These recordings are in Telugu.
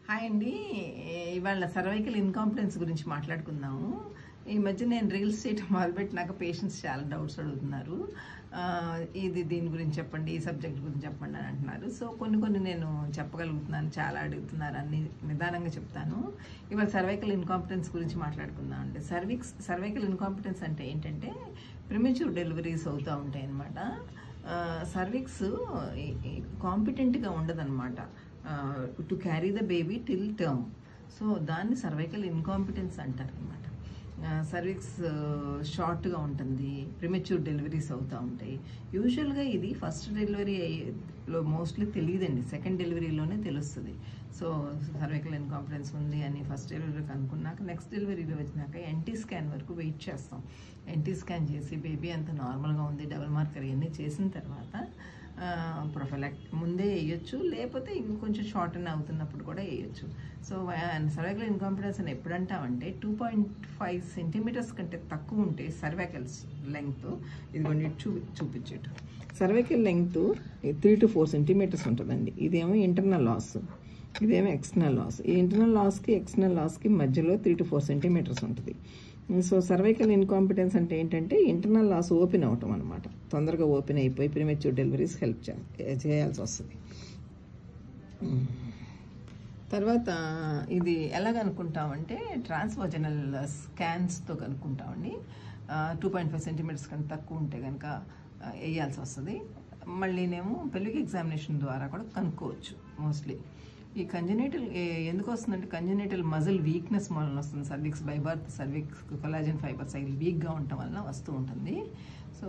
హాయ్ అండి. ఇవాళ సర్వైకల్ ఇన్కాంపిటెన్స్ గురించి మాట్లాడుకుందాము. ఈ మధ్య నేను రీల్స్ చేయటం మొదలుపెట్టినాక పేషెంట్స్ చాలా డౌట్స్ అడుగుతున్నారు. దీని గురించి చెప్పండి, ఈ సబ్జెక్ట్ గురించి చెప్పండి అని అంటున్నారు. సో కొన్ని నేను చెప్పగలుగుతున్నాను, చాలా అడుగుతున్నారు, అన్ని నిదానంగా చెప్తాను. ఇవాళ సర్వైకల్ ఇన్కాంపిటెన్స్ గురించి మాట్లాడుకుందాం అండి. సర్వైకల్ ఇన్కాంపిటెన్స్ అంటే ఏంటంటే ప్రిమెచ్యూర్ డెలివరీస్ అవుతూ ఉంటాయి అన్నమాట. సర్విక్స్ కాంపిటెంట్గా ఉండదన్నమాట to carry the baby till term. So దాన్ని సర్వైకల్ ఇన్కాంపిటెన్స్ అంటారు అనమాట. సర్విక్స్ షార్ట్గా ఉంటుంది, ప్రిమెచ్యూర్ డెలివరీస్ అవుతూ ఉంటాయి. యూజువల్గా ఇది ఫస్ట్ డెలివరీలో మోస్ట్లీ తెలియదండి, సెకండ్ డెలివరీలోనే తెలుస్తుంది. సో సర్వైకల్ ఇన్కాంపిటెన్స్ ఉంది అని ఫస్ట్ డెలివరీకి అనుకున్నాక నెక్స్ట్ డెలివరీలో వచ్చినాక ఎన్టీ స్కాన్ వరకు వెయిట్ చేస్తాం. ఎన్టీ స్కాన్ చేసి బేబీ అంత నార్మల్గా ఉంది, డబుల్ మార్కర్ ఇవన్నీ చేసిన తర్వాత ప్రొఫైలాక్ట్ ముందే వేయచ్చు, లేకపోతే ఇంకొంచెం షార్ట్ అని అవుతున్నప్పుడు కూడా వేయచ్చు. సో సర్వైకల్ ఇన్కాంపిటెన్స్ అని ఎప్పుడంటామంటే 2.5 సెంటీమీటర్స్ కంటే తక్కువ ఉంటే సర్వైకల్స్ లెంగ్త్, ఇదిగోండి చూపించేటు సర్వైకల్ లెంగ్త్ 3 to 4 సెంటీమీటర్స్ ఉంటుందండి. ఇదేమో ఇంటర్నల్ లాస్, ఇదేమో ఎక్స్టర్నల్ లాస్. ఈ ఇంటర్నల్ లాస్కి ఎక్స్టర్నల్ లాస్కి మధ్యలో 3 to 4 సెంటీమీటర్స్ ఉంటుంది. సో సర్వైకల్ ఇన్కాంపిటెన్స్ అంటే ఏంటంటే ఇంటర్నల్ లాస్ ఓపెన్ అవటం అనమాట. తొందరగా ఓపెన్ అయిపోయి ప్రిమెచ్యూర్ డెలివరీస్ హెల్ప్ చేయాల్సి వస్తుంది. తర్వాత ఇది ఎలా కనుక్కుంటామంటే ట్రాన్స్వజనల్ స్కాన్స్తో కనుక్కుంటామండి. 2.5 సెంటీమీటర్స్ కంటే తక్కువ ఉంటే కనుక వేయాల్సి వస్తుంది. మళ్ళీనేమో పెల్విక్ ఎగ్జామినేషన్ ద్వారా కూడా కనుక్కోవచ్చు. మోస్ట్లీ ఈ కంజెనిటల్ ఎందుకు వస్తుందంటే కంజెనిటల్ మజిల్ వీక్నెస్ వలన వస్తుంది. Cervix by birth cervix collagen fibre cycle వీక్గా ఉండటం వలన వస్తూ ఉంటుంది. సో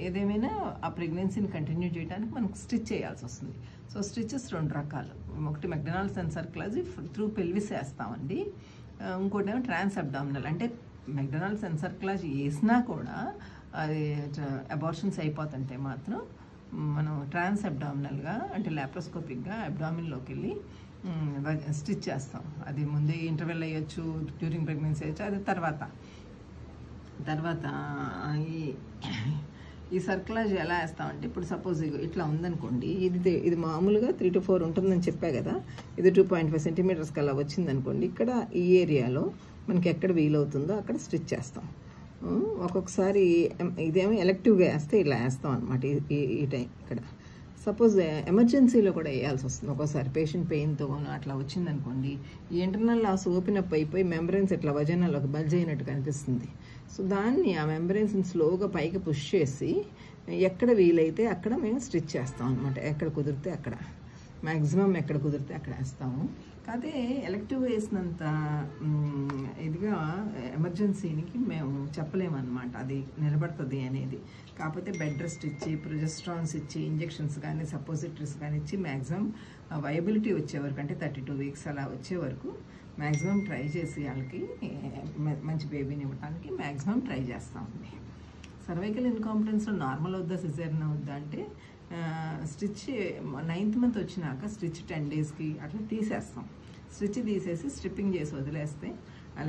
ఏదేమైనా ఆ ప్రెగ్నెన్సీని కంటిన్యూ చేయడానికి మనకు స్టిచ్ చేయాల్సి వస్తుంది. సో స్టిచెస్ 2 రకాలు. ఒకటి మెక్డొనాల్డ్ సెన్సర్క్లాజీ త్రూ పెల్విస్ వేస్తామండి. ఇంకోటి ఏమో ట్రాన్స్ అబ్డామినల్. అంటే మెక్డొనాల్డ్ సెన్సర్క్లాజీ వేసినా కూడా అది అబార్షన్స్ అయిపోతుంటే మాత్రం మనం ట్రాన్స్ అబ్డామినల్గా అంటే లాప్రోస్కోపిక్గా అబ్డామిన్లోకి వెళ్ళి స్టిచ్ చేస్తాం. అది ముందే ఇంటర్వెల్ అయ్యొచ్చు, డ్యూరింగ్ ప్రెగ్నెన్సీ అయ్యొచ్చు, అది తర్వాత ఈ సర్క్లాజ్ ఎలా వేస్తామంటే ఇప్పుడు సపోజ్ ఇట్లా ఉందనుకోండి, ఇది మామూలుగా 3 to 4 ఉంటుందని చెప్పా కదా. ఇది 2.5 సెంటీమీటర్స్కి అలా వచ్చిందనుకోండి, ఇక్కడ ఈ ఏరియాలో మనకి ఎక్కడ వీలవుతుందో అక్కడ స్టిచ్ చేస్తాం. ఒక్కొక్కసారి ఇదేమో ఎలెక్టివ్గా వేస్తే ఇలా వేస్తాం అనమాట. ఈ టైం ఇక్కడ సపోజ్ ఎమర్జెన్సీలో కూడా వేయాల్సి వస్తుంది. ఒక్కోసారి పేషెంట్ పెయిన్తో అట్లా వచ్చిందనుకోండి, ఈ ఇంటర్నల్ లాస్ ఓపెన్ అప్ అయిపోయి మెంబ్రెయిన్స్ ఇట్లా వజనాల్లోకి బల్జ్ అయినట్టు కనిపిస్తుంది. సో దాన్ని ఆ మెంబ్రెయిన్స్ని స్లోగా పైకి పుష్ చేసి ఎక్కడ వీలైతే అక్కడ మేము స్టిచ్ చేస్తాం అనమాట. ఎక్కడ కుదిరితే అక్కడ, మ్యాక్సిమం ఎక్కడ కుదిరితే అక్కడ వేస్తాము. కాదే ఎలెక్టివ్ వేసినంత ఇదిగా ఎమర్జెన్సీనికి మేము చెప్పలేమన్నమాట అది నిలబడుతుంది అనేది. కాకపోతే బెడ్ రెస్ట్ ఇచ్చి ప్రొజెస్ట్రాన్స్ ఇచ్చి ఇంజెక్షన్స్ కానీ సపోజిటరీస్ కానీ ఇచ్చి మ్యాక్సిమం వయబిలిటీ వచ్చే వరకు, అంటే 32 weeks అలా వచ్చే వరకు మ్యాక్సిమం ట్రై చేసి వాళ్ళకి మంచి బేబీని ఇవ్వడానికి మ్యాక్సిమం ట్రై చేస్తామండి. సర్వైకల్ ఇన్కాంపిటెన్స్లో నార్మల్ అవుద్దా సిజేరియన్ అవుద్దా అంటే స్టిచ్ 9th month వచ్చినాక స్టిచ్ 10 daysకి అట్లా తీసేస్తాం. స్టిచ్ తీసేసి స్ట్రిప్పింగ్ చేసి వదిలేస్తే,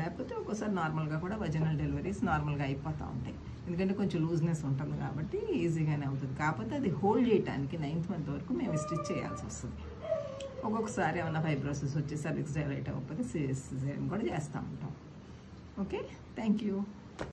లేకపోతే ఒక్కోసారి నార్మల్గా కూడా వజనల్ డెలివరీస్ నార్మల్గా అయిపోతూ ఉంటాయి. ఎందుకంటే కొంచెం లూజ్నెస్ ఉంటుంది కాబట్టి ఈజీగానే అవుతుంది. కాకపోతే అది హోల్డ్ చేయడానికి 9th month వరకు మేము స్టిచ్ చేయాల్సి వస్తుంది. ఒక్కొక్కసారి ఏమైనా ఫైబ్రోసిస్ వచ్చి సర్విక్స్ డైలేట్ అవ్వకపోతే సిజేరియన్ కూడా చేస్తూ ఉంటాం. Okay, thank you.